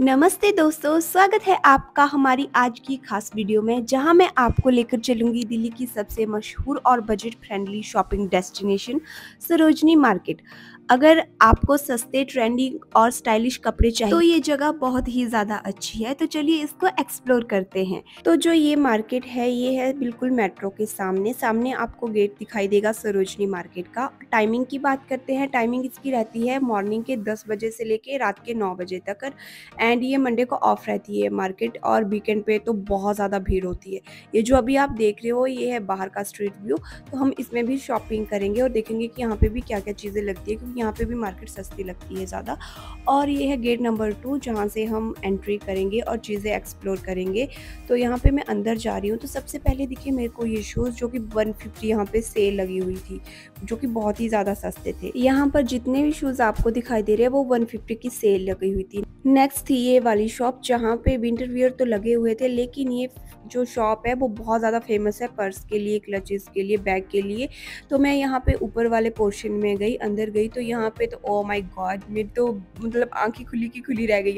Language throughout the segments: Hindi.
नमस्ते दोस्तों, स्वागत है आपका हमारी आज की खास वीडियो में, जहां मैं आपको लेकर चलूंगी दिल्ली की सबसे मशहूर और budget friendly shopping destination Sarojini market. अगर आपको सस्ते, ट्रेंडी और स्टाइलिश कपड़े चाहिए तो ये जगह बहुत ही ज़्यादा अच्छी है। तो चलिए इसको एक्सप्लोर करते हैं। तो जो ये मार्केट है, ये है बिल्कुल मेट्रो के सामने। सामने आपको गेट दिखाई देगा सरोजनी मार्केट का। टाइमिंग की बात करते हैं, टाइमिंग इसकी रहती है मॉर्निंग के 10 बजे से लेके रात के 9 बजे तक। एंड ये मंडे को ऑफ रहती है मार्केट, और वीकेंड पे तो बहुत ज़्यादा भीड़ होती है। ये जो अभी आप देख रहे हो, ये है बाहर का स्ट्रीट व्यू। तो हम इसमें भी शॉपिंग करेंगे और देखेंगे कि यहाँ पे भी क्या क्या चीज़ें लगती है, क्योंकि यहाँ पे भी मार्केट सस्ती लगती है ज़्यादा। और ये है गेट नंबर 2, जहाँ से हम एंट्री करेंगे और चीज़ें एक्सप्लोर करेंगे। तो यहाँ पे मैं अंदर जा रही हूँ। तो सबसे पहले देखिए मेरे को ये शूज़, जो कि 150 यहाँ पे सेल लगी हुई थी, जो कि बहुत ही ज़्यादा सस्ते थे। यहाँ पर जितने भी शूज़ आपको दिखाई दे रहे हैं वो 150 की सेल लगी हुई थी। नेक्स्ट थी ये वाली शॉप, जहाँ पे विंटर वियर तो लगे हुए थे, लेकिन ये जो शॉप है वो बहुत ज़्यादा फेमस है पर्स के लिए, क्लचेस के लिए, बैग के लिए। तो मैं यहाँ पे ऊपर वाले पोर्शन में गई, अंदर गई, तो यहाँ पे तो ओ माय गॉड, मेरी तो मतलब आंखें खुली की खुली रह गई।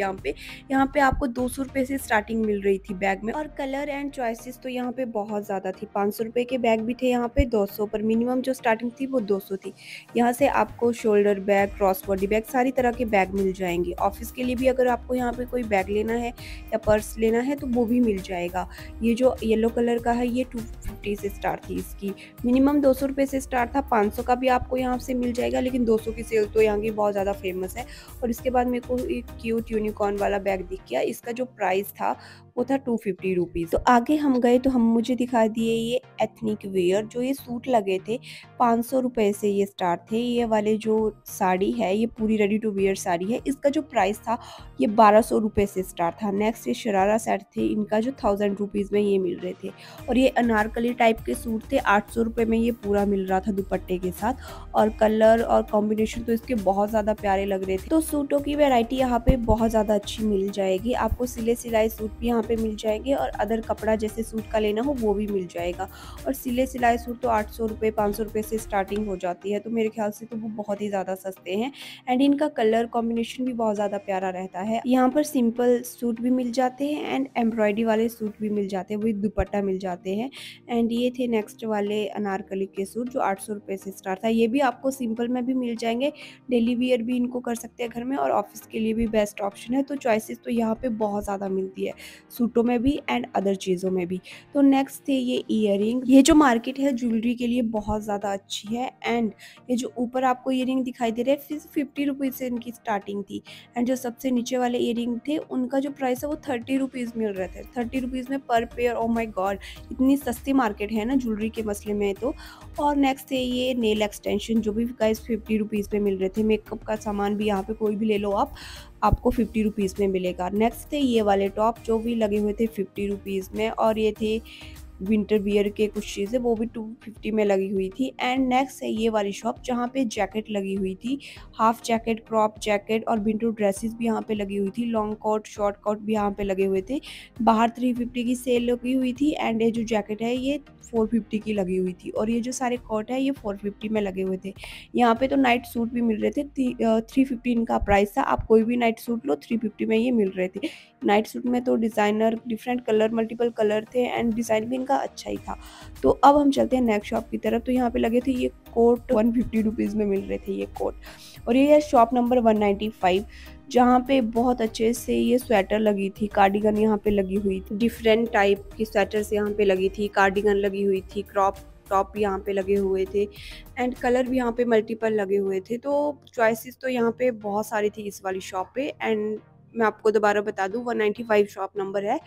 यहाँ पे आपको 200 रुपये से स्टार्टिंग मिल रही थी बैग में। और कलर एंड चॉइसेस तो यहाँ पे बहुत ज़्यादा थी। 500 रुपये के बैग भी थे यहाँ पे, 200 पर मिनिमम जो स्टार्टिंग थी वो 200 थी। यहाँ से आपको shoulder bag, cross body bag, सारी तरह के बैग मिल जाएंगे। ऑफिस के लिए भी अगर आपको यहाँ पे कोई बैग लेना है या पर्स लेना है तो वो भी मिल जाएगा। ये जो येलो कलर का है, ये 250 से स्टार्ट थी इसकी। मिनिमम 200 रुपये से स्टार्ट था। 500 का भी आपको यहाँ से मिल जाएगा, लेकिन 200 की सेल तो यहाँ की बहुत ज़्यादा फेमस है। और इसके बाद मेरे को एक क्यूट यूनिकॉर्न वाला बैग दिख गया। इसका जो प्राइस था वो था 250 रुपीज़। तो आगे हम गए तो हम मुझे दिखा दिए ये एथनिक वेयर, जो ये सूट लगे थे 500 रुपये से ये स्टार्ट थे। ये वाले जो साड़ी है, ये पूरी रेडी टू वेयर साड़ी है, इसका जो प्राइस था ये 1200 रुपये से स्टार्ट था। नेक्स्ट ये शरारा सेट थे, इनका जो 1000 रुपीज़ में ये मिल रहे थे। और ये अनारकली टाइप के सूट थे, 800 रुपये में ये पूरा मिल रहा था दुपट्टे के साथ। और कलर और कॉम्बिनेशन तो इसके बहुत ज़्यादा प्यारे लग रहे थे। तो सूटों की वैरायटी यहाँ पे बहुत ज़्यादा अच्छी मिल जाएगी। आपको सिले सिलाई सूट भी यहाँ पे मिल जाएंगे, और अदर कपड़ा जैसे सूट का लेना हो वो भी मिल जाएगा। और सिले सिलाई सूट तो 800 रुपये, 500 रुपये से स्टार्टिंग हो जाती है। तो मेरे ख्याल से तो वो बहुत ही ज़्यादा सस्ते हैं। एंड इनका कलर कॉम्बिनेशन भी बहुत ज़्यादा प्यारा रहता है। यहाँ पर सिंपल सूट भी मिल जाते हैं एंड एम्ब्रॉयडरी वाले सूट भी मिल जाते हैं, वही दुपट्टा मिल जाते हैं। एंड ये थे नेक्स्ट वाले अनारकली के सूट, जो 800 रुपये से स्टार्ट था। ये भी आपको सिंपल में भी मिल जाएंगे, डेली वियर भी इनको कर सकते हैं घर में, और ऑफिस के लिए भी बेस्ट ऑप्शन है। तो चॉइसेस तो यहाँ पे बहुत ज़्यादा मिलती है, सूटों में भी एंड अदर चीज़ों में भी। तो नेक्स्ट थे ये ईयरिंग। ये जो मार्केट है ज्वेलरी के लिए बहुत ज़्यादा अच्छी है। एंड ये जो ऊपर आपको ईयरिंग दिखाई दे रहे हैं, 50 रुपीज़ से इनकी स्टार्टिंग थी। एंड जो सबसे नीचे वाले ईयरिंग थे, उनका जो प्राइस है वो 30 रुपीज़ मिल रहे थे। 30 रुपीज़ में पर पेयर। ओ माय गॉड, इतनी सस्ती मार्केट है ना ज्वेलरी के मसले में तो। और नेक्स्ट है ये नेल एक्सटेंशन, जो भी गाइस 50 रुपीज़ में मिल रहे थे। मेकअप का सामान भी यहाँ पे कोई भी ले लो आप, आपको 50 रुपीज़ में मिलेगा। नेक्स्ट थे ये वाले टॉप, जो भी लगे हुए थे 50 रुपीज़ में। और ये थे विंटर वियर के कुछ चीज़ें, वो भी 250 में लगी हुई थी। एंड नेक्स्ट है ये वाली शॉप, जहाँ पे जैकेट लगी हुई थी, हाफ जैकेट, क्रॉप जैकेट और विंटर ड्रेसेस भी यहाँ पे लगी हुई थी। लॉन्ग कोट, शॉर्ट कोट भी यहाँ पे लगे हुए थे। बाहर 350 की सेल लगी हुई थी। एंड ये जो जैकेट है ये 450 की लगी हुई थी। और ये जो सारे कोट है ये 450 में लगे हुए थे। यहाँ पे तो नाइट सूट भी मिल रहे थे। 350 इनका प्राइस था। आप कोई भी नाइट सूट लो, 350 में ये मिल रहे थे। नाइट सूट में तो designer, different colour, multiple colour थे एंड डिज़ाइन भी इनका अच्छा ही था। तो अब हम चलते हैं नेक्स्ट शॉप की तरफ। तो यहाँ पे लगे थे ये कोट, 150 रुपीज़ में मिल रहे थे ये कोट। और ये है शॉप नंबर 195, जहाँ पे बहुत अच्छे से ये स्वेटर लगी थी, कार्डिगन यहाँ पे लगी हुई थी। डिफरेंट टाइप की स्वेटर्स यहाँ पे लगी थी, कार्डिगन लगी हुई थी, क्रॉप टॉप यहाँ पे लगे हुए थे। एंड कलर भी यहाँ पे मल्टीपल लगे हुए थे। तो चॉइसेस तो यहाँ पे बहुत सारी थी इस वाली शॉप पे। एंड मैं आपको दोबारा बता दूं, 195 शॉप नंबर है।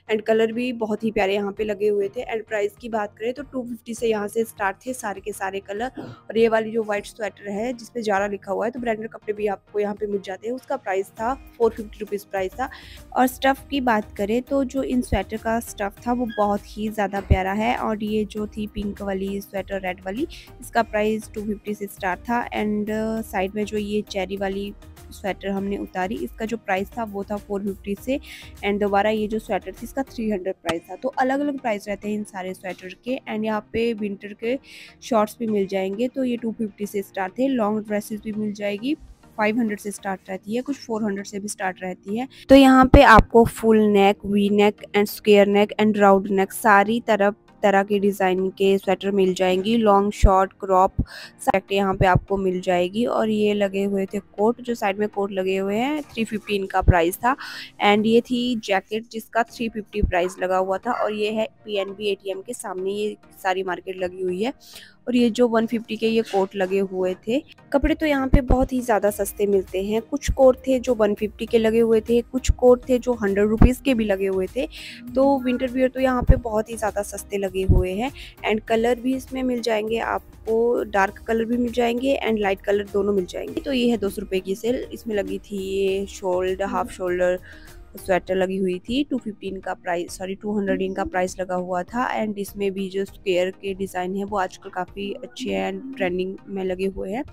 एंड कलर भी बहुत ही प्यारे यहाँ पे लगे हुए थे। एंड प्राइस की बात करें तो 250 से यहाँ से स्टार्ट थे सारे के सारे कलर। और ये वाली जो व्हाइट स्वेटर है जिसपे जारा लिखा हुआ है, तो ब्रांडेड कपड़े भी आपको यहाँ पे मिल जाते हैं। उसका प्राइस था 450 रुपीज़ प्राइस था। और स्टफ़ की बात करें तो जो इन स्वेटर का स्टफ़ था वो बहुत ही ज़्यादा प्यारा है। और ये जो थी पिंक वाली स्वेटर, रेड वाली, इसका प्राइस 250 से स्टार्ट था। एंड साइड में जो ये चेरी वाली स्वेटर हमने उतारी, इसका जो प्राइस था वो था 450 से। एंड दोबारा ये जो स्वेटर थी इसका 300 प्राइस था। तो अलग अलग प्राइस रहते हैं इन सारे स्वेटर के। एंड यहाँ पे विंटर के शॉर्ट्स भी मिल जाएंगे, तो ये 250 से स्टार्ट थे। लॉन्ग ड्रेसेस भी मिल जाएगी 500 से स्टार्ट रहती है, कुछ 400 से भी स्टार्ट रहती है। तो यहाँ पे आपको full neck, V neck and square neck and round neck सारी तरह के डिज़ाइन के स्वेटर मिल जाएंगी। लॉन्ग, शॉर्ट, क्रॉप सेट यहाँ पे आपको मिल जाएगी। और ये लगे हुए थे कोट, जो साइड में कोट लगे हुए हैं, 350 इनका प्राइस था। एंड ये थी जैकेट जिसका 350 प्राइस लगा हुआ था। और ये है पीएनबी एटीएम के सामने ये सारी मार्केट लगी हुई है। और ये जो 150 के ये कोट लगे हुए थे। कपड़े तो यहाँ पे बहुत ही ज़्यादा सस्ते मिलते हैं। कुछ कोट थे जो 150 के लगे हुए थे, कुछ कोट थे जो 100 रुपीज़ के भी लगे हुए थे। तो विंटर वियर तो यहाँ पे बहुत ही ज़्यादा सस्ते लगे हुए हैं। एंड कलर भी इसमें मिल जाएंगे आपको, डार्क कलर भी मिल जाएंगे एंड लाइट कलर दोनों मिल जाएंगे। तो ये है 200 रुपये की सेल। इसमें लगी थी ये शोल्डर, हाफ शोल्डर स्वेटर लगी हुई थी। 215 का प्राइस, सॉरी 200 का प्राइस लगा हुआ था। एंड इसमें भी जो स्क्वायर के डिज़ाइन है वो आजकल काफ़ी अच्छे हैं एंड ट्रेंडिंग में लगे हुए हैं।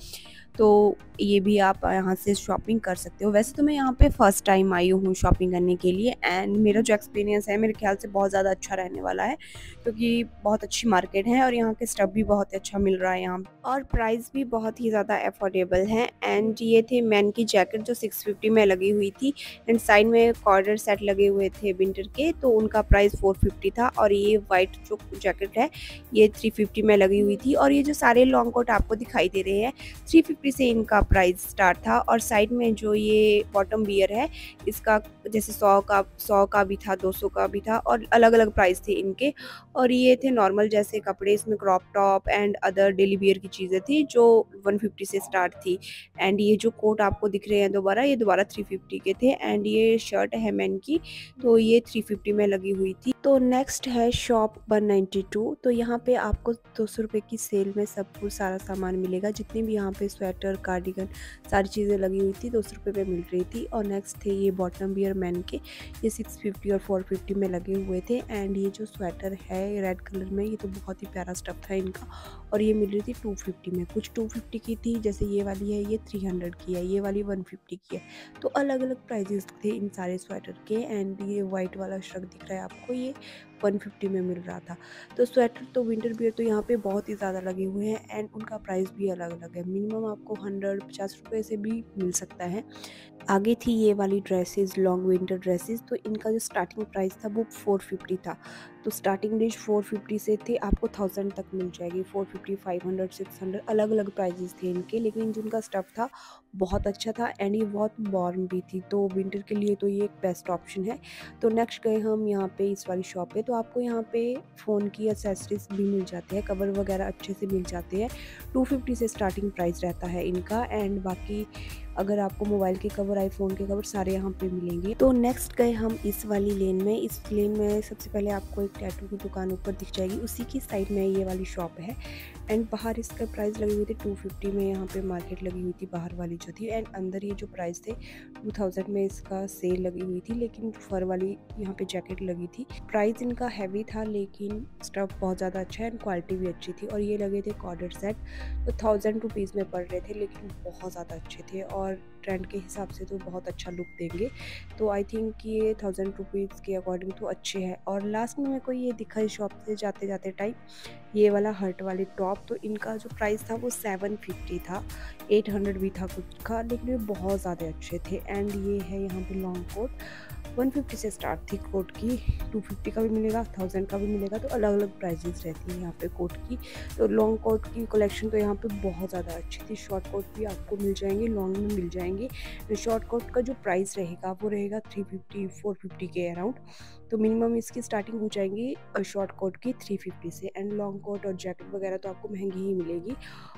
तो ये भी आप यहाँ से शॉपिंग कर सकते हो। वैसे तो मैं यहाँ पे फर्स्ट टाइम आई हूँ शॉपिंग करने के लिए। एंड मेरा जो एक्सपीरियंस है मेरे ख्याल से बहुत ज़्यादा अच्छा रहने वाला है, क्योंकि बहुत अच्छी मार्केट है और यहाँ के स्टफ भी बहुत अच्छा मिल रहा है यहाँ, और प्राइस भी बहुत ही ज़्यादा अफोर्डेबल है। एंड ये थे मैन की जैकेट जो 650 में लगी हुई थी। एंड साइड में कॉर्डर सेट लगे हुए थे विंटर के, तो उनका प्राइस 450 था। और ये वाइट जो जैकेट है ये 350 में लगी हुई थी। और ये जो सारे लॉन्ग कोट आपको दिखाई दे रहे हैं 350 से इनका प्राइस स्टार्ट था। और साइड में जो ये बॉटम वियर है इसका जैसे 100 का भी था, 200 का भी था, और अलग अलग प्राइस थे इनके। और ये थे नॉर्मल जैसे कपड़े, इसमें crop top and other daily wear की चीज़ें थी जो 150 से स्टार्ट थी। एंड ये जो कोट आपको दिख रहे हैं ये दोबारा 350 के थे। एंड ये शर्ट है मैन की, तो ये 350 में लगी हुई थी। तो नेक्स्ट है शॉप 192। तो यहाँ पे आपको 200 रुपये की सेल में सब कुछ सारा सामान मिलेगा। जितने भी यहाँ पे स्वेटर, कार्डिगन, सारी चीज़ें लगी हुई थी 200 रुपये पे मिल रही थी। और नेक्स्ट थे ये बॉटम वियर मैन के, ये 650 और 450 में लगे हुए थे। एंड ये जो स्वेटर है रेड कलर में, ये तो बहुत ही प्यारा स्टफ था इनका। और ये मिल रही थी 250 में। कुछ 250 की थी, जैसे ये वाली है ये 300 की है, ये वाली 150 की है। तो अलग अलग प्राइजेस थे इन सारे स्वेटर के। एंड ये वाइट वाला श्रग दिख रहा है आपको, ये 150 में मिल रहा था। तो स्वेटर तो विंटर वियर तो यहाँ पे बहुत ही ज़्यादा लगे हुए हैं एंड उनका प्राइस भी अलग अलग है। मिनिमम आपको 150 रुपये से भी मिल सकता है। आगे थी ये वाली ड्रेसेस, लॉन्ग विंटर ड्रेसेस। तो इनका जो स्टार्टिंग प्राइस था वो 450 था। तो स्टार्टिंग रेंज 450 से थे, आपको 1000 तक मिल जाएगी। 450, 500, 600 अलग अलग प्राइजेस थे इनके। लेकिन जिनका स्टफ़ था बहुत अच्छा था एंड ये बहुत वार्म भी थी, तो विंटर के लिए तो ये एक बेस्ट ऑप्शन है। तो नेक्स्ट गए हम यहाँ पे इस वाली शॉप पे। तो आपको यहाँ पे फ़ोन की एक्सेसरीज भी मिल जाते हैं, कवर वगैरह अच्छे से मिल जाते हैं। 250 से स्टार्टिंग प्राइस रहता है इनका। एंड बाकी अगर आपको मोबाइल के कवर, आईफोन के कवर सारे यहाँ पे मिलेंगे। तो नेक्स्ट गए हम इस वाली लेन में। इस लेन में सबसे पहले आपको एक टैटू की दुकान ऊपर दिख जाएगी, उसी की साइड में ये वाली शॉप है। एंड बाहर इसका प्राइस लगी हुई थी 250 में, यहाँ पे मार्केट लगी हुई थी बाहर वाली जो थी। एंड अंदर ये जो प्राइस थे 2000 में इसका सेल लगी हुई थी। लेकिन फर वाली यहाँ पे जैकेट लगी थी। प्राइस इनका हैवी था लेकिन स्टफ बहुत ज़्यादा अच्छा है एंड क्वालिटी भी अच्छी थी। और ये लगे थे कॉर्डर सेट, तो 1000 रुपीज़ में पड़ रहे थे, लेकिन बहुत ज़्यादा अच्छे थे और ट्रेंड के हिसाब से तो बहुत अच्छा लुक देंगे। तो आई थिंक ये 1000 रुपीज़ के अकॉर्डिंग तो अच्छे हैं। और लास्ट में मेरे को ये दिखा इस शॉप से जाते जाते टाइम, ये वाला हर्ट वाली टॉप। तो इनका जो प्राइस था वो 750 था, 800 भी था कुछ का, लेकिन ये बहुत ज़्यादा अच्छे थे। एंड ये है यहाँ पे लॉन्ग कोट, 150 से स्टार्ट थी कोट की, 250 का भी मिलेगा, 1000 का भी मिलेगा। तो अलग अलग प्राइजेस रहती हैं यहाँ पे कोट की। तो लॉन्ग कोट की कलेक्शन तो यहाँ पे बहुत ज़्यादा अच्छी थी। शॉर्ट कोट भी आपको मिल जाएंगे, लॉन्ग में मिल जाएंगे। शॉर्ट कोट का जो प्राइस रहेगा वो रहेगा 350, 450 के अराउंड। तो मिनिमम इसकी स्टार्टिंग हो जाएंगी शॉर्ट कोट की 350 से। एंड लॉन्ग कोट और जैकेट वगैरह तो आपको महंगी ही मिलेगी।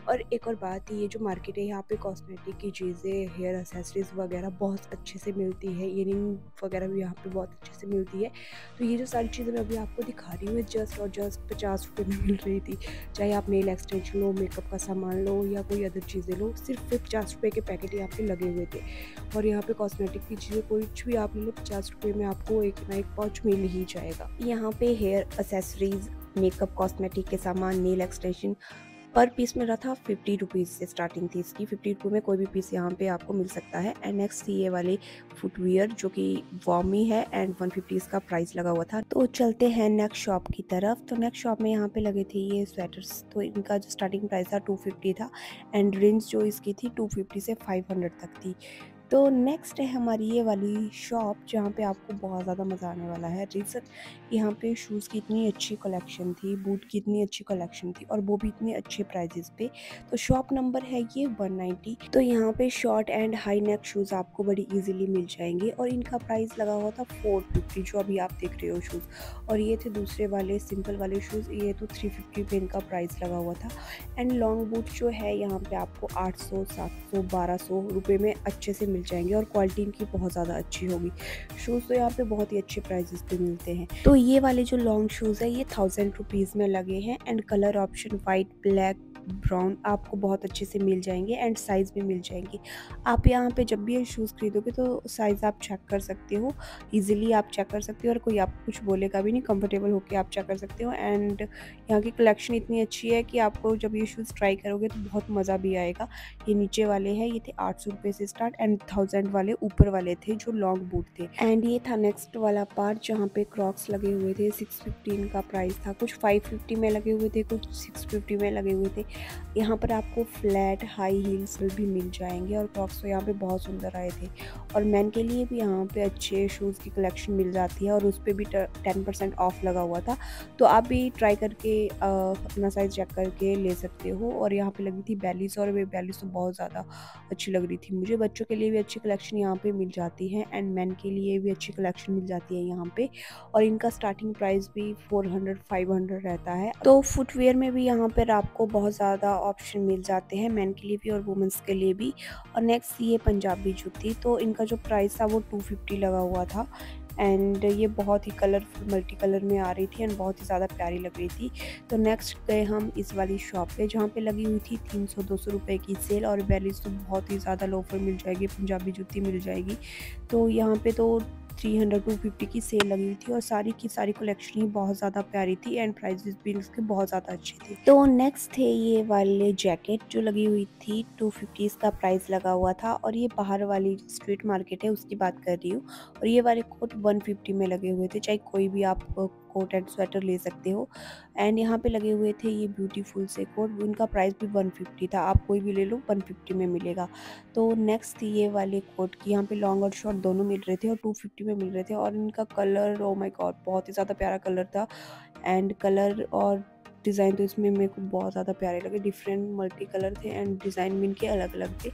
और एक और बात, ये जो मार्केट है यहाँ पे कॉस्मेटिक की चीज़ें, हेयर एक्सेसरीज वगैरह बहुत अच्छे से मिलती है। ईयरिंग वगैरह भी यहाँ पे बहुत अच्छे से मिलती है। तो ये जो सारी चीज़ें मैं अभी आपको दिखा रही हूँ जस्ट 50 रुपये में मिल रही थी। चाहे आप नेल एक्सटेंशन लो, मेकअप का सामान लो या कोई अदर चीज़ें लो, सिर्फ 50 रुपये के पैकेट यहाँ पे लगे हुए थे। और यहाँ पे कॉस्मेटिक की चीज़ें कुछ भी आप ले लो 50 रुपये में आपको एक ना एक पाउच मिल ही जाएगा। यहाँ पे हेयर एक्सेसरीज, मेकअप, कॉस्मेटिक के सामान, नेल एक्सटेंशन, पर पीस मिल रहा था 50 रुपीज़ से स्टार्टिंग थी इसकी। 50 रुपये में कोई भी पीस यहाँ पे आपको मिल सकता है। एंड नेक्स्ट ये वाले फुटवियर जो कि वॉमी है एंड 150 इसका प्राइस लगा हुआ था। तो चलते हैं नेक्स्ट शॉप की तरफ। तो नेक्स्ट शॉप में यहाँ पे लगे थे ये स्वेटर्स। तो इनका जो स्टार्टिंग प्राइस था 250 था एंड रेंज जो इसकी थी 250 से 500 तक थी। तो नेक्स्ट है हमारी ये वाली शॉप जहाँ पे आपको बहुत ज़्यादा मज़ा आने वाला है। रीज़न यहाँ पे शूज़ की इतनी अच्छी कलेक्शन थी, बूट की इतनी अच्छी कलेक्शन थी और वो भी इतने अच्छे प्राइजेस पे। तो शॉप नंबर है ये 190। तो यहाँ पे short and high neck shoes आपको बड़ी इजीली मिल जाएंगे और इनका प्राइस लगा हुआ था 450 जो अभी आप देख रहे हो शूज़। और ये थे दूसरे वाले सिंपल वाले शूज़, ये तो 350 पे इनका प्राइस लगा हुआ था। एंड लॉन्ग बूट जो है यहाँ पे आपको 800, 700, 1200 रुपये में अच्छे से मिल जाएंगे और क्वालिटी इनकी बहुत ज़्यादा अच्छी होगी। शूज़ तो यहाँ पे बहुत ही अच्छे प्राइजेस पे मिलते हैं। तो ये वाले जो लॉन्ग शूज़ है ये 1000 रुपीज़ में लगे हैं and colour option white, black, brown आपको बहुत अच्छे से मिल जाएंगे एंड साइज़ भी मिल जाएंगे। आप यहाँ पे जब भी ये शूज़ खरीदोगे तो साइज़ आप चेक कर सकते हो, ईजिली आप चेक कर सकते हो और कोई आपको कुछ बोलेगा भी नहीं, कंफर्टेबल होकर आप चेक कर सकते हो। एंड यहाँ की कलेक्शन इतनी अच्छी है कि आपको जब ये शूज़ ट्राई करोगे तो बहुत मज़ा भी आएगा। ये नीचे वाले हैं, ये थे 800 रुपये से स्टार्ट एंड 1000 वाले ऊपर वाले थे जो लॉन्ग बूट थे। एंड ये था नेक्स्ट वाला पार्ट जहाँ पे क्रॉक्स लगे हुए थे। 650 का प्राइस था, कुछ 550 में लगे हुए थे, कुछ 650 में लगे हुए थे। यहाँ पर आपको फ्लैट हाई हील्स भी मिल जाएंगे और क्रॉक्स तो यहाँ पे बहुत सुंदर आए थे। और मैन के लिए भी यहाँ पे अच्छे शूज़ की कलेक्शन मिल जाती है और उस पर भी 10% ऑफ लगा हुआ था। तो आप भी ट्राई करके अपना साइज़ चेक करके ले सकते हो। और यहाँ पे लगी थी बैलीस और वे बैलीस तो बहुत ज़्यादा अच्छी लग रही थी मुझे। बच्चों के लिए भी अच्छी कलेक्शन यहाँ पे मिल जाती है एंड मैन के लिए भी अच्छी कलेक्शन मिल जाती है यहाँ पे। और इनका स्टार्टिंग प्राइस भी 400, 500 रहता है। तो फुटवेयर में भी यहाँ पर आपको बहुत ज़्यादा ऑप्शन मिल जाते हैं, मैन के लिए भी और वुमेंस के लिए भी। और नेक्स्ट ये पंजाबी जूती, तो इनका जो प्राइस था वो 250 लगा हुआ था एंड ये बहुत ही कलरफुल मल्टी कलर में आ रही थी एंड बहुत ही ज़्यादा प्यारी लग रही थी। तो नेक्स्ट गए हम इस वाली शॉप पे जहाँ पे लगी हुई थी 300-200 रुपये की सेल और बैलीज तो बहुत ही ज़्यादा लोफर मिल जाएगी, पंजाबी जूती मिल जाएगी। तो यहाँ पे तो 300-250 की सेल लगी हुई थी और सारी की सारी कलेक्शन ही बहुत ज़्यादा प्यारी थी एंड प्राइसेस भी इसके बहुत ज़्यादा अच्छे थे। तो नेक्स्ट थे ये वाले जैकेट जो लगी हुई थी 250 इसका प्राइस लगा हुआ था और ये बाहर वाली स्ट्रीट मार्केट है उसकी बात कर रही हूँ। और ये वाले कोट 150 में लगे हुए थे, चाहे कोई भी आप कोट एंड स्वेटर ले सकते हो। एंड यहाँ पे लगे हुए थे ये ब्यूटीफुल से कोट, उनका प्राइस भी 150 था, आप कोई भी ले लो 150 में मिलेगा। तो नेक्स्ट ये वाले कोट की यहाँ पे लॉन्ग और शॉर्ट दोनों मिल रहे थे और 250 में मिल रहे थे। और इनका कलर, ओ माय गॉड, बहुत ही ज़्यादा प्यारा कलर था एंड कलर और डिज़ाइन तो इसमें मेरे को बहुत ज़्यादा प्यारे लगे। डिफरेंट मल्टी कलर थे एंड डिज़ाइन भी इनके अलग अलग थे।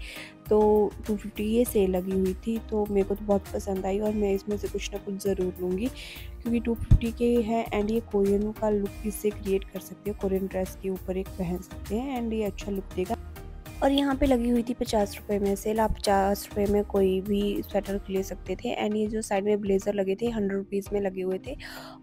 तो 250 ये सेल लगी हुई थी तो मेरे को तो बहुत पसंद आई और मैं इसमें से कुछ ना कुछ ज़रूर लूँगी क्योंकि 250 के हैं एंड ये कोरियन का लुक इससे क्रिएट कर सकते हो, कोरियन ड्रेस के ऊपर एक पहन सकते हैं एंड ये अच्छा लुक देगा। और यहाँ पे लगी हुई थी 50 रुपये में सेल, आप 50 रुपये में कोई भी स्वेटर ले सकते थे। एंड ये जो साइड में ब्लेज़र लगे थे 100 रुपीज़ में लगे हुए थे।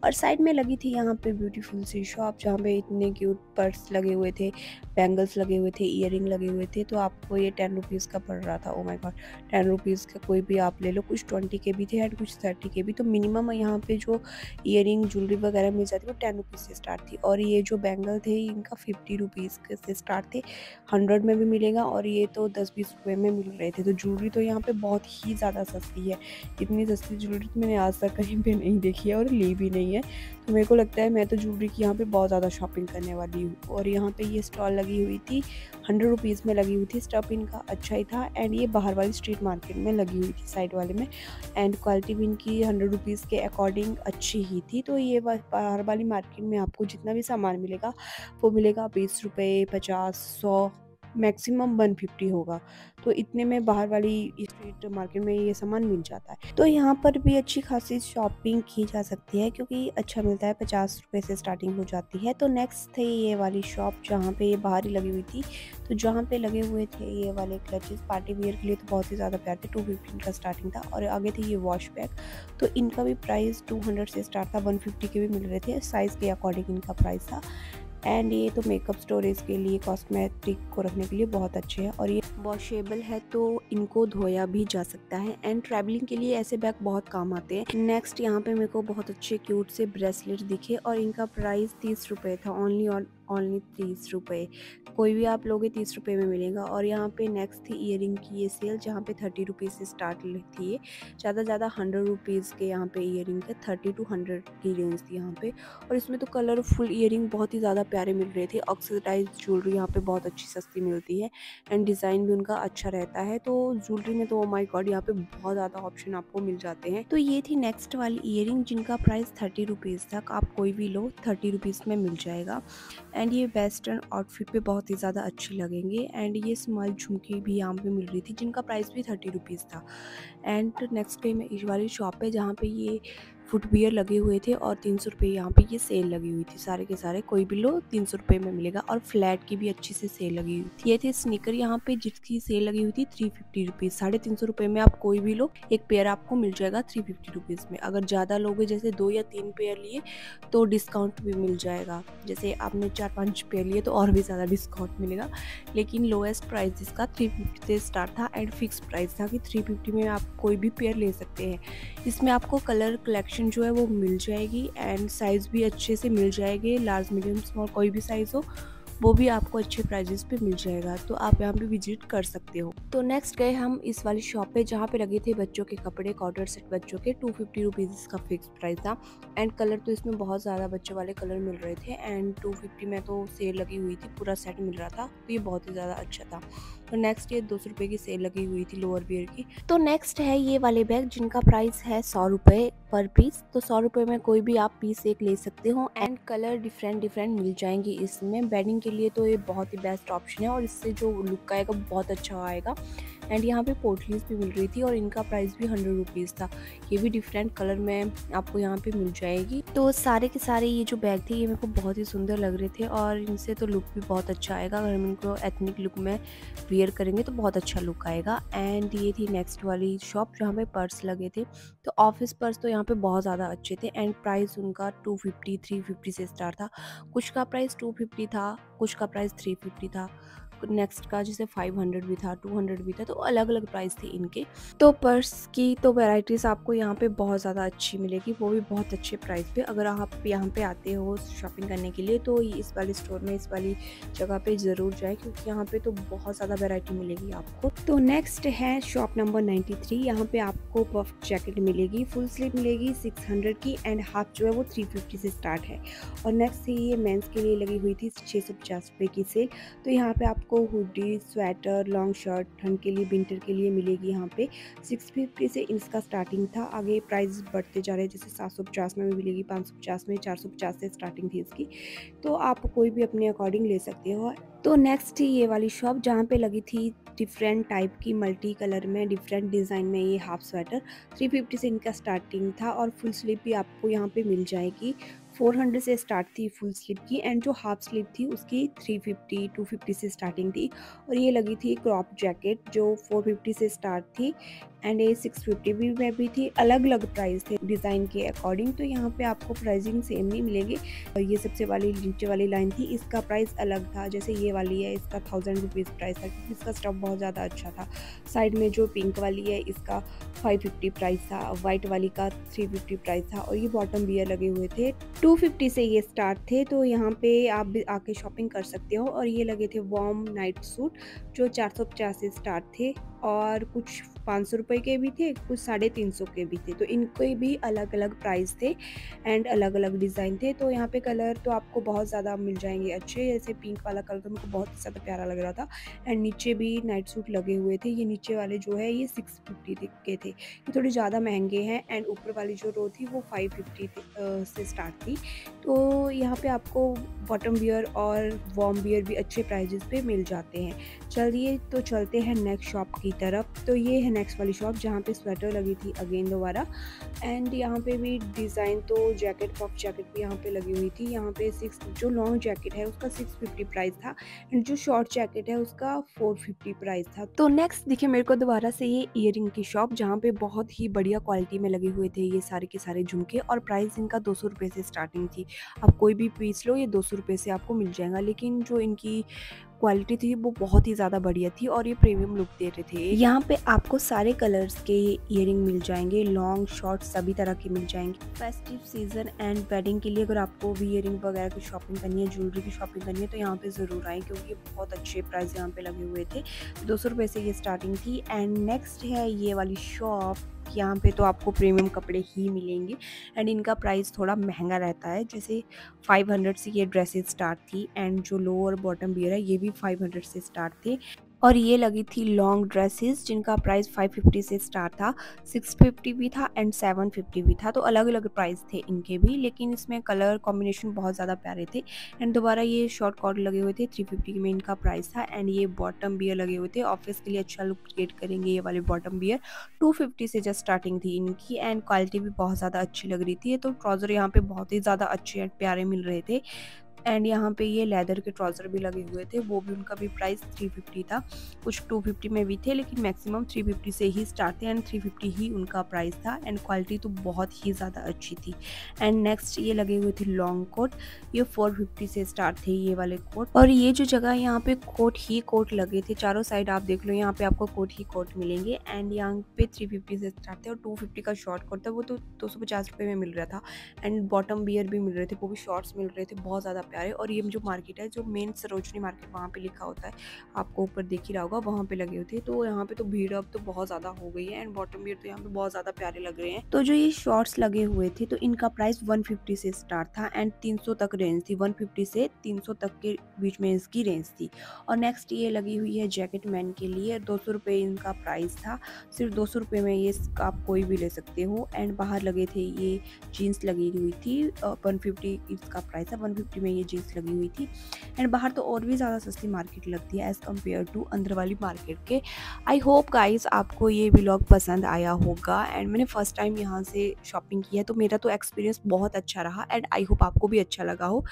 और साइड में लगी थी यहाँ पे ब्यूटीफुल सी शॉप जहाँ पे इतने क्यूट पर्स लगे हुए थे, बैंगल्स लगे हुए थे, ईयरिंग लगे हुए थे। तो आपको ये 10 रुपीज़ का पड़ रहा था। ओ माय गॉड, 10 रुपीज़ का कोई भी आप ले लो। कुछ 20 के भी थे एंड कुछ 30 के भी। तो मिनिमम यहाँ पे जो ईयरिंग ज्वेलरी वगैरह मिल जाती है वो 10 रुपीज़ से स्टार्ट थी। और ये जो बैंगल थे इनका 50 रुपीज़ से स्टार्ट थे, 100 में भी मिलेगा और ये तो 10-20 रुपये में मिल रहे थे। तो ज्वेलरी तो यहाँ पे बहुत ही ज़्यादा सस्ती है। इतनी सस्ती ज्वेलरी तो मैंने आज तक कहीं पे नहीं देखी है और ली भी नहीं है। तो मेरे को लगता है मैं तो ज्वेलरी की यहाँ पे बहुत ज़्यादा शॉपिंग करने वाली हूँ। और यहाँ पे ये स्टॉल लगी हुई थी 100 रुपीज़ में लगी हुई थी। स्टॉप इनका अच्छा ही था एंड ये बाहर वाली स्ट्रीट मार्केट में लगी हुई थी, साइड वाले में। एंड क्वालिटी भी इनकी 100 रुपीज़ के अकॉर्डिंग अच्छी ही थी। तो ये बाहर वाली मार्केट में आपको जितना भी सामान मिलेगा वो मिलेगा 20 रुपये, 50, 100, मैक्सिमम 150 होगा। तो इतने में बाहर वाली स्ट्रीट मार्केट में ये सामान मिल जाता है। तो यहाँ पर भी अच्छी खासी शॉपिंग की जा सकती है क्योंकि अच्छा मिलता है, 50 रुपये से स्टार्टिंग हो जाती है। तो नेक्स्ट थे ये वाली शॉप जहाँ पे ये बाहर ही लगी हुई थी। तो जहाँ पे लगे हुए थे ये वाले क्लचेस पार्टी वियर के लिए तो बहुत ही ज़्यादा प्यार थे। 250 का स्टार्टिंग था और आगे थे ये वॉश बैग। तो इनका भी प्राइस 200 से स्टार्ट था, 150 के भी मिल रहे थे। साइज़ के अकॉर्डिंग इनका प्राइस था। एंड ये तो मेकअप स्टोरेज के लिए, कॉस्मेटिक को रखने के लिए बहुत अच्छे हैं और ये वॉशेबल है तो इनको धोया भी जा सकता है। एंड ट्रैवलिंग के लिए ऐसे बैग बहुत काम आते हैं। नेक्स्ट यहाँ पे मेरे को बहुत अच्छे क्यूट से ब्रेसलेट दिखे और इनका प्राइस 30 रुपये था ओनली और ओनली 30 रुपये। कोई भी आप लोगे 30 रुपये में मिलेगा। और यहाँ पे नेक्स्ट थी ईयरिंग की ये सेल, जहाँ पे 30 रुपीज़ से स्टार्ट थी ये। ज़्यादा 100 रुपीज़ के यहाँ पे ईयरिंग के 30 टू 100 की रेंज थी यहाँ पे। और इसमें तो कलरफुल ईयरिंग बहुत ही ज़्यादा प्यारे मिल रहे थे। ऑक्सीडाइज ज्वेलरी यहाँ पे बहुत अच्छी सस्ती मिलती है एंड डिज़ाइन भी उनका अच्छा रहता है। तो ज्वेलरी में तो ओ माय गॉड यहाँ पे बहुत ज़्यादा ऑप्शन आपको मिल जाते हैं। तो ये थी नेक्स्ट वाली ईयरिंग जिनका प्राइस 30 रुपीज़ तक, आप कोई भी लो 30 रुपीज़ में मिल जाएगा। एंड ये वेस्टर्न आउटफिट पे बहुत ही ज़्यादा अच्छी लगेंगे। एंड ये स्मॉल झुमकी भी यहाँ पे मिल रही थी जिनका प्राइस भी 30 रुपीज़ था। एंड नेक्स्ट डे में इस वाली शॉप है जहाँ पे ये फुटवियर लगे हुए थे और 300 रुपये यहाँ पे ये सेल लगी हुई थी। सारे के सारे कोई भी लो 300 रुपये में मिलेगा। और फ्लैट की भी अच्छी से सेल लगी हुई थी। ये थे स्नीकर यहाँ पे जिसकी सेल लगी हुई थी 350 रुपीज़। 350 रुपये में आप कोई भी लो, एक पेयर आपको मिल जाएगा 350 रुपीज़ में। अगर ज़्यादा लोगे, जैसे 2 या 3 पेयर लिए, तो डिस्काउंट भी मिल जाएगा। जैसे आपने 4-5 पेयर लिए तो और भी ज़्यादा डिस्काउंट मिलेगा। लेकिन लोएस्ट प्राइस इसका 350 से स्टार्ट था एंड फिक्स प्राइस था कि 350 में आप कोई भी पेयर ले सकते हैं। इसमें आपको कलर कलेक्शन जो है वो मिल जाएगी एंड साइज़ भी अच्छे से मिल जाएंगे। लार्ज, मीडियम, स्मॉल कोई भी साइज़ हो वो भी आपको अच्छे प्राइजेस पे मिल जाएगा। तो आप यहाँ पे विजिट कर सकते हो। तो नेक्स्ट गए हम इस वाली शॉप पे जहाँ पे लगे थे बच्चों के कपड़े, कॉर्डर सेट बच्चों के 250 रुपीज़ इसका फिक्स प्राइस था। एंड कलर तो इसमें बहुत ज़्यादा बच्चों वाले कलर मिल रहे थे एंड 250 में तो सेल लगी हुई थी, पूरा सेट मिल रहा था। तो ये बहुत ही ज़्यादा अच्छा था। तो नेक्स्ट ये 200 रुपये की सेल लगी हुई थी लोअर वियर की। तो नेक्स्ट है ये वाले बैग जिनका प्राइस है 100 रुपये पर पीस। तो 100 रुपये में कोई भी आप पीस एक ले सकते हो एंड कलर डिफरेंट मिल जाएंगे इसमें। बेडिंग के लिए तो ये बहुत ही बेस्ट ऑप्शन है और इससे जो लुक आएगा बहुत अच्छा आएगा। एंड यहाँ पे पोटलीज भी मिल रही थी और इनका प्राइस भी 100 रुपीज़ था। ये भी डिफरेंट कलर में आपको यहाँ पे मिल जाएगी। तो सारे के सारे ये जो बैग थे ये मेरे को बहुत ही सुंदर लग रहे थे और इनसे तो लुक भी बहुत अच्छा आएगा। अगर हम इनको एथनिक लुक में वियर करेंगे तो बहुत अच्छा लुक आएगा। एंड ये थी नेक्स्ट वाली शॉप जहाँ पे पर्स लगे थे। तो ऑफिस पर्स तो यहाँ पे बहुत ज़्यादा अच्छे थे एंड प्राइस उनका 250 350 से स्टार्ट था। कुछ का प्राइस 250 था, कुछ का प्राइस 350 था, नेक्स्ट का जैसे 500 भी था, 200 भी था। तो अलग अलग प्राइस थे इनके। तो पर्स की तो वैरायटीज आपको यहाँ पे बहुत ज़्यादा अच्छी मिलेगी, वो भी बहुत अच्छे प्राइस पे। अगर आप यहाँ पे आते हो शॉपिंग करने के लिए तो इस वाली स्टोर में, इस वाली जगह पे ज़रूर जाए क्योंकि यहाँ पे तो बहुत ज़्यादा वैरायटी मिलेगी आपको। तो नेक्स्ट है शॉप नंबर 93। यहाँ पे आपको पफ जैकेट मिलेगी, फुल स्लीव मिलेगी 600 की एंड हाफ जो है वो 350 से स्टार्ट है। और नेक्स्ट ये मेंस के लिए लगी हुई थी 650 रुपये की सेल। तो यहाँ पे आपको हुडी, स्वेटर, लॉन्ग शर्ट ठंड के लिए, विंटर के लिए मिलेगी। यहाँ पे 650 से इसका स्टार्टिंग था। आगे प्राइस बढ़ते जा रहे हैं, जैसे 750 में भी मिलेगी, 550 में, 450 से स्टार्टिंग थी इसकी। तो आप कोई भी अपने अकॉर्डिंग ले सकते हो। तो नेक्स्ट ये वाली शॉप जहाँ पे लगी थी डिफरेंट टाइप की मल्टी कलर में, डिफरेंट डिज़ाइन में ये हाफ स्वेटर, 350 से इनका स्टार्टिंग था। और फुल स्लीव भी आपको यहाँ पे मिल जाएगी। 400 से स्टार्ट थी फुल स्लीव की एंड जो हाफ स्लीव थी उसकी 350 250 से स्टार्टिंग थी। और ये लगी थी क्रॉप जैकेट जो 450 से स्टार्ट थी एंड ये 650 भी में भी थी। अलग अलग प्राइस थे डिज़ाइन के अकॉर्डिंग। तो यहाँ पे आपको प्राइसिंग सेम नहीं मिलेगी। और ये सबसे वाली नीचे वाली लाइन थी, इसका प्राइस अलग था। जैसे ये वाली है, इसका 1000 रुपीज़ प्राइस था क्योंकि इसका स्टफ बहुत ज़्यादा अच्छा था। साइड में जो पिंक वाली है इसका 550 प्राइस था, वाइट वाली का 350 प्राइस था। और ये बॉटम वियर लगे हुए थे, 250 से ये स्टार्ट थे। तो यहाँ पे आप भी आके शॉपिंग कर सकते हो। और ये लगे थे वार्म नाइट सूट जो 450 से स्टार्ट थे और कुछ 500 रुपये के भी थे, कुछ 350 के भी थे। तो इनके भी अलग अलग प्राइस थे एंड अलग अलग डिज़ाइन थे। तो यहाँ पे कलर तो आपको बहुत ज़्यादा मिल जाएंगे अच्छे। जैसे पिंक वाला कलर तो मेरे को बहुत ज़्यादा प्यारा लग रहा था एंड नीचे भी नाइट सूट लगे हुए थे। ये नीचे वाले जो है ये 650 के थे, ये थोड़े ज़्यादा महंगे हैं। एंड ऊपर वाली जो रो थी वो 550 से स्टार्ट थी। तो यहाँ पे आपको बॉटम वियर और वार्म वियर भी अच्छे प्राइजेस पे मिल जाते हैं। चलिए तो चलते हैं नेक्स्ट शॉप की तरफ। तो ये है नेक्स्ट वाली शॉप जहाँ पे स्वेटर लगी थी अगेन दोबारा। एंड यहाँ पे भी डिज़ाइन तो जैकेट, पफ जैकेट भी यहाँ पे लगी हुई थी। यहाँ पे जो लॉन्ग जैकेट है उसका 650 प्राइस था एंड जो शॉर्ट जैकेट है उसका 450 प्राइस था। तो नेक्स्ट देखिए मेरे को दोबारा से ये ईयरिंग की शॉप जहाँ पे बहुत ही बढ़िया क्वालिटी में लगे हुए थे ये सारे के सारे झुमके। और प्राइस इनका 200 रुपये से स्टार्टिंग थी। आप कोई भी पीस लो ये 200 रुपये से आपको मिल जाएगा। लेकिन जो इनकी क्वालिटी थी वो बहुत ही ज़्यादा बढ़िया थी और ये प्रीमियम लुक दे रहे थे। यहाँ पे आपको सारे कलर्स के ईयरिंग मिल जाएंगे, लॉन्ग शॉर्ट सभी तरह के मिल जाएंगे। फेस्टिव सीजन एंड वेडिंग के लिए अगर आपको भी ईयरिंग वगैरह की शॉपिंग करनी है, ज्वेलरी की शॉपिंग करनी है, तो यहाँ पे ज़रूर आए क्योंकि ये बहुत अच्छे प्राइस यहाँ पे लगे हुए थे। 200 रुपये से ये स्टार्टिंग थी। एंड नेक्स्ट है ये वाली शॉप। यहाँ पे तो आपको प्रीमियम कपड़े ही मिलेंगे एंड इनका प्राइस थोड़ा महंगा रहता है। जैसे 500 से ये ड्रेसेस स्टार्ट थी एंड जो लो और बॉटम वियर है ये भी 500 से स्टार्ट थे। और ये लगी थी लॉन्ग ड्रेसेस जिनका प्राइस 550 से स्टार्ट था, 650 भी था एंड 750 भी था। तो अलग अलग प्राइस थे इनके भी, लेकिन इसमें कलर कॉम्बिनेशन बहुत ज़्यादा प्यारे थे। एंड दोबारा ये शॉर्ट कॉर्ड लगे हुए थे, 350 में इनका प्राइस था। एंड ये बॉटम बियर लगे हुए थे, ऑफिस के लिए अच्छा लुक क्रिएट करेंगे ये वाले बॉटम बियर। 250 से जस्ट स्टार्टिंग थी इनकी एंड क्वालिटी भी बहुत ज़्यादा अच्छी लग रही थी। तो ट्राउज़र यहाँ पे बहुत ही ज़्यादा अच्छे एंड प्यारे मिल रहे थे। एंड यहाँ पे ये लेदर के ट्राउज़र भी लगे हुए थे, वो भी उनका भी प्राइस 350 था। कुछ 250 में भी थे लेकिन मैक्सिमम 350 से ही स्टार्ट थे एंड 350 ही उनका प्राइस था। एंड क्वालिटी तो बहुत ही ज़्यादा अच्छी थी। एंड नेक्स्ट ये लगे हुए थे लॉन्ग कोट, ये 450 से स्टार्ट थे ये वाले कोट। और ये जो जगह यहाँ पे कोट ही कोट लगे थे, चारों साइड आप देख लो यहाँ पे आपको कोट ही कोट मिलेंगे। एंड यहाँ पे 350 से स्टार्ट थे और 250 का शॉर्ट कोट था, वो तो 250 रुपये में मिल रहा था। एंड बॉटम बियर भी मिल रहे थे, वो भी शॉर्ट्स मिल रहे थे, बहुत ज़्यादा प्यारे। और ये जो मार्केट है, जो मेन सरोजनी मार्केट वहाँ पे लिखा होता है, आपको ऊपर दिख ही रहा होगा, वहाँ पे लगे हुए थे। तो यहाँ पे तो भीड़ अब तो बहुत ज़्यादा हो गई है एंड बॉटम बियर तो यहाँ पे बहुत ज़्यादा प्यारे लग रहे हैं। तो जो ये शॉर्ट्स लगे हुए थे तो इनका प्राइस 150 से स्टार्ट था एंड 300 तक रेंज थी, 150 से 300 तक के बीच में इसकी रेंज थी। और नेक्स्ट ये लगी हुई है जैकेट मैन के लिए, 200 रुपये इनका प्राइस था। सिर्फ 200 रुपये में ये आप कोई भी ले सकते हो। एंड बाहर लगे थे ये जीन्स लगी हुई थी, 150 इसका प्राइस है, 150 में ये जीन्स लगी हुई थी। एंड बाहर तो और भी ज़्यादा सस्ती मार्केट लगती है एज़ कम्पेयर टू अंदर वाली मार्केट के। आई होप गाइस आपको ये व्लॉग पसंद आया होगा। एंड मैंने फर्स्ट टाइम यहाँ से शॉपिंग की है तो मेरा तो एक्सपीरियंस बहुत अच्छा रहा एंड आई होप आपको भी अच्छा लगा हो।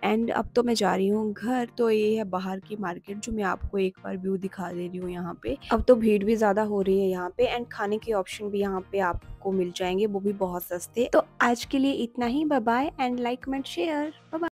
एंड अब तो मैं जा रही हूँ घर। तो ये है बाहर की मार्केट जो मैं आपको एक बार व्यू दिखा दे रही हूँ। यहाँ पे अब तो भीड़ भी ज़्यादा हो रही है यहाँ पे एंड खाने के ऑप्शन भी यहाँ पे आपको मिल जाएंगे, वो भी बहुत सस्ते। तो आज के लिए इतना ही, bye bye and like comment share, bye bye.